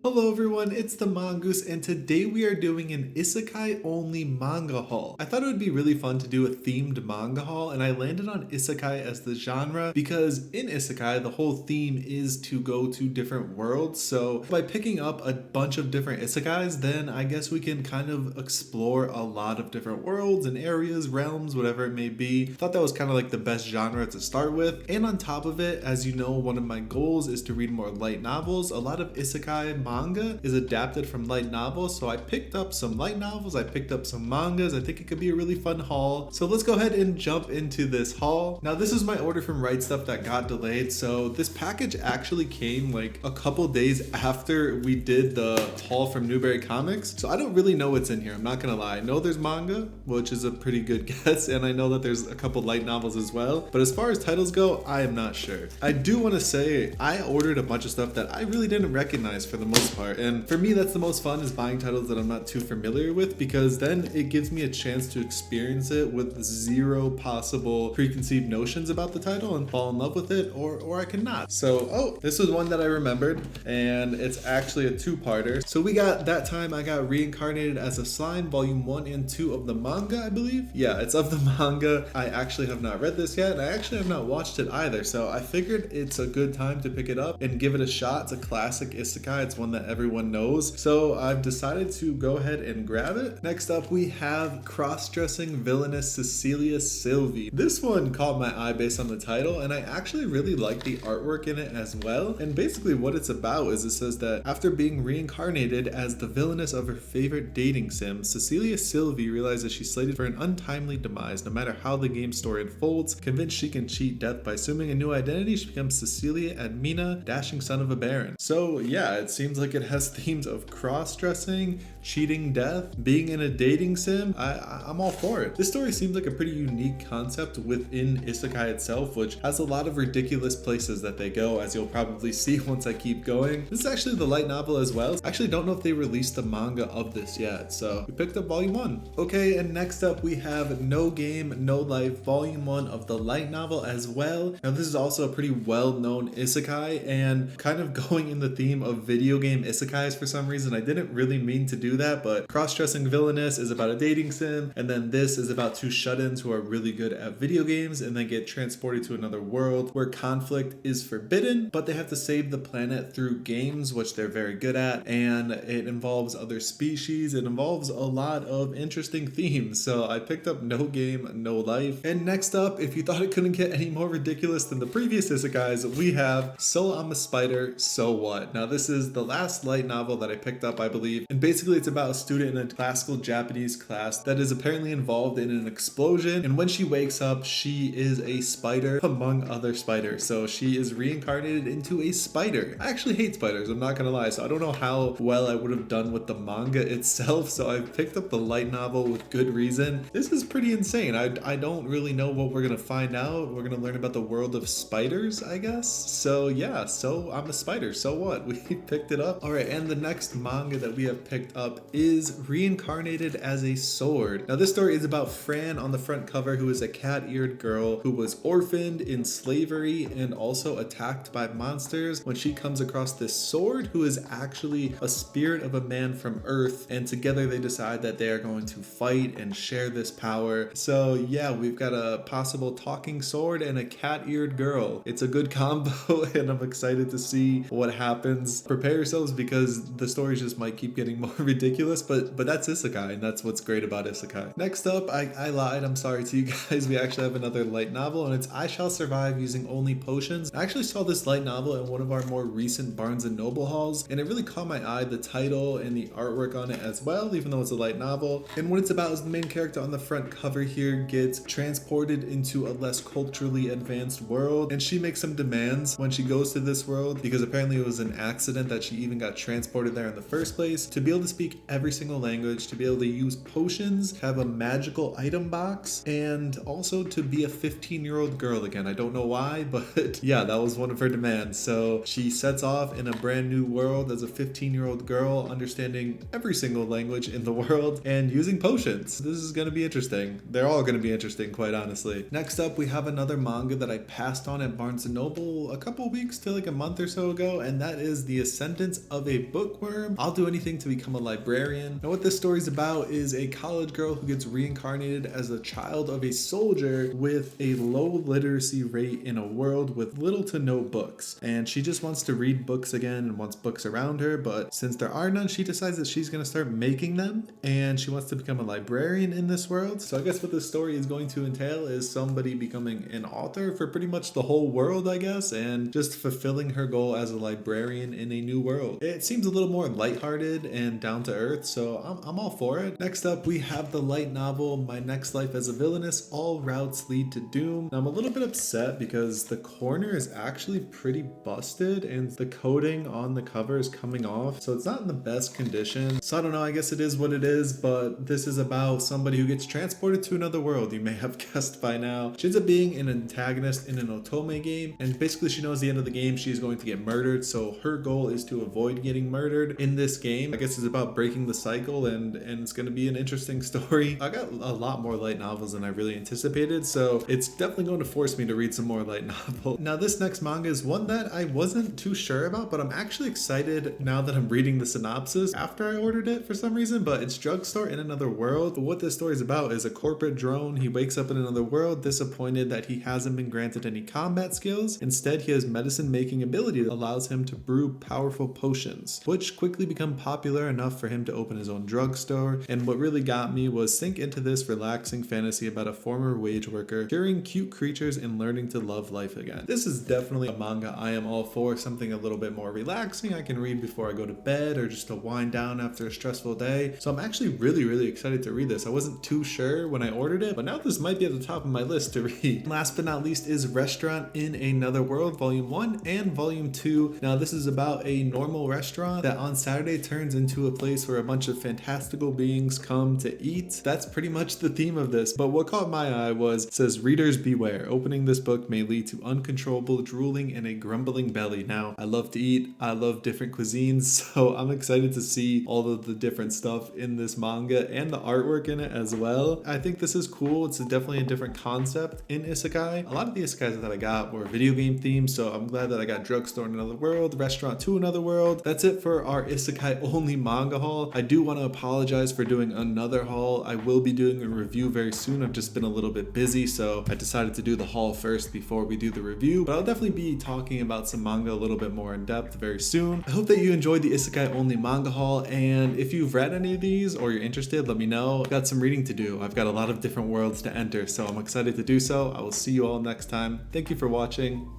Hello everyone, it's the Mongoose, and today we are doing an Isekai only manga haul. I thought it would be really fun to do a themed manga haul, and I landed on Isekai as the genre because in Isekai the whole theme is to go to different worlds. So by picking up a bunch of different Isekais, then I guess we can kind of explore a lot of different worlds and areas, realms, whatever it may be. Thought that was kind of like the best genre to start with. And on top of it, as you know, one of my goals is to read more light novels. A lot of Isekai manga is adapted from light novels, so I picked up some light novels, I picked up some mangas. I think it could be a really fun haul. So let's go ahead and jump into this haul. Now this is my order from rightstuf that got delayed, so this package actually came like a couple days after we did the haul from Newberry Comics. So I don't really know what's in here, I'm not gonna lie. I know there's manga, which is a pretty good guess, and I know that there's a couple light novels as well, but as far as titles go, I am not sure. I do want to say I ordered a bunch of stuff that I really didn't recognize for the most part, and for me that's the most fun, is buying titles that I'm not too familiar with, because then it gives me a chance to experience it with zero possible preconceived notions about the title and fall in love with it, or I cannot. So this was one that I remembered, and it's actually a two-parter. So we got that time I got Reincarnated as a Slime volume 1 and 2 of the manga, I believe. Yeah, it's of the manga. I actually have not read this yet, and I actually have not watched it either, so I figured it's a good time to pick it up and give it a shot. It's a classic isekai, it's one that everyone knows, so I've decided to go ahead and grab it. Next up we have Cross-Dressing Villainous Cecilia Sylvie. This one caught my eye based on the title, and I actually really like the artwork in it as well. And basically what it's about is it says that after being reincarnated as the villainous of her favorite dating sim, Cecilia Sylvie realizes she's slated for an untimely demise no matter how the game story unfolds. Convinced she can cheat death by assuming a new identity, she becomes Cecilia Admina, dashing son of a baron. So yeah, it seems like it has themes of cross-dressing, cheating death, being in a dating sim. I'm all for it. This story seems like a pretty unique concept within Isekai itself, which has a lot of ridiculous places that they go, as you'll probably see once I keep going. This is actually the light novel as well. I actually don't know if they released the manga of this yet, so we picked up volume 1. Okay, and next up we have No Game, No Life, volume 1 of the light novel as well. Now this is also a pretty well-known isekai, and kind of going in the theme of video game isekais for some reason. I didn't really mean to do that, but Cross-Dressing Villainous is about a dating sim, and then this is about two shut-ins who are really good at video games and then get transported to another world where conflict is forbidden, but they have to save the planet through games, which they're very good at, and it involves other species. It involves a lot of interesting themes, so I picked up No Game, No Life. And next up, if you thought it couldn't get any more ridiculous than the previous isekais, we have So I'm a Spider, So What? Now this is the last light novel that I picked up, I believe, and basically it's about a student in a classical Japanese class that is apparently involved in an explosion, and when she wakes up she is a spider among other spiders, so she is reincarnated into a spider. I actually hate spiders, I'm not gonna lie, so I don't know how well I would have done with the manga itself, so I picked up the light novel with good reason. This is pretty insane. I don't really know what we're gonna find out. We're gonna learn about the world of spiders, I guess. So yeah, So I'm a Spider, So What? We picked it up. All right, and the next manga that we have picked up is Reincarnated as a Sword. Now this story is about Fran on the front cover, who is a cat-eared girl who was orphaned in slavery and also attacked by monsters when she comes across this sword, who is actually a spirit of a man from Earth, and together they decide that they are going to fight and share this power. So yeah, we've got a possible talking sword and a cat-eared girl. It's a good combo and I'm excited to see what happens. Prepare yourselves, because the stories just might keep getting more ridiculous, but that's isekai, and that's what's great about isekai. Next up, I lied, I'm sorry to you guys, we actually have another light novel, and it's I Shall Survive Using Only Potions. I actually saw this light novel in one of our more recent Barnes & Noble hauls, and it really caught my eye, the title and the artwork on it as well, even though it's a light novel. And what it's about is the main character on the front cover here gets transported into a less culturally advanced world, and she makes some demands when she goes to this world, because apparently it was an accident that she even got transported there in the first place, to be able to speak every single language, to be able to use potions, have a magical item box, and also to be a 15-year-old girl again. I don't know why, but yeah, that was one of her demands. So she sets off in a brand new world as a 15-year-old girl, understanding every single language in the world and using potions. This is going to be interesting. They're all going to be interesting, quite honestly. Next up, we have another manga that I passed on at Barnes & Noble a couple weeks to like a month or so ago, and that is The Ascendance descendants of a bookworm. I'll do anything to become a librarian. Now what this story is about is a college girl who gets reincarnated as a child of a soldier with a low literacy rate in a world with little to no books. And she just wants to read books again and wants books around her, but since there are none, she decides that she's going to start making them, and she wants to become a librarian in this world. So I guess what this story is going to entail is somebody becoming an author for pretty much the whole world, I guess, and just fulfilling her goal as a librarian in a new world. It seems a little more lighthearted and down to earth, so I'm all for it. Next up, we have the light novel, My Next Life as a Villainous, All Routes Lead to Doom. Now I'm a little bit upset because the corner is actually pretty busted and the coating on the cover is coming off, so it's not in the best condition. So I don't know, I guess it is what it is, but this is about somebody who gets transported to another world. You may have guessed by now. She ends up being an antagonist in an otome game, and basically she knows the end of the game she's going to get murdered, so her goal is to avoid getting murdered in this game. I guess it's about breaking the cycle, and it's going to be an interesting story. I got a lot more light novels than I really anticipated, so it's definitely going to force me to read some more light novels. Now this next manga is one that I wasn't too sure about, but I'm actually excited now that I'm reading the synopsis after I ordered it for some reason, but it's Drugstore in Another World. But what this story is about is a corporate drone. He wakes up in another world disappointed that he hasn't been granted any combat skills. Instead, he has medicine making ability that allows him to brew powerful potions, which quickly become popular enough for him to open his own drugstore. And what really got me was sink into this relaxing fantasy about a former wage worker curing cute creatures and learning to love life again. This is definitely a manga I am all for, something a little bit more relaxing I can read before I go to bed or just to wind down after a stressful day. So I'm actually really excited to read this. I wasn't too sure when I ordered it, but now this might be at the top of my list to read. Last but not least is Restaurant in Another World Volume 1 and Volume 2. Now this is about a normal restaurant that on Saturday turns into a place where a bunch of fantastical beings come to eat. That's pretty much the theme of this, but what caught my eye was, it says, readers beware, opening this book may lead to uncontrollable drooling and a grumbling belly. Now I love to eat, I love different cuisines, so I'm excited to see all of the different stuff in this manga and the artwork in it as well. I think this is cool. It's definitely a different concept in isekai. A lot of the isekais that I got were video game themed, so I'm glad that I got Drugstore in Another World, Restaurant to Another World. That's it for our isekai only manga haul. I do want to apologize for doing another haul. I will be doing a review very soon. I've just been a little bit busy, so I decided to do the haul first before we do the review, but I'll definitely be talking about some manga a little bit more in depth very soon. I hope that you enjoyed the isekai only manga haul, and if you've read any of these or you're interested, let me know. I've got some reading to do. I've got a lot of different worlds to enter, so I'm excited to do so. I will see you all next time. Thank you for watching.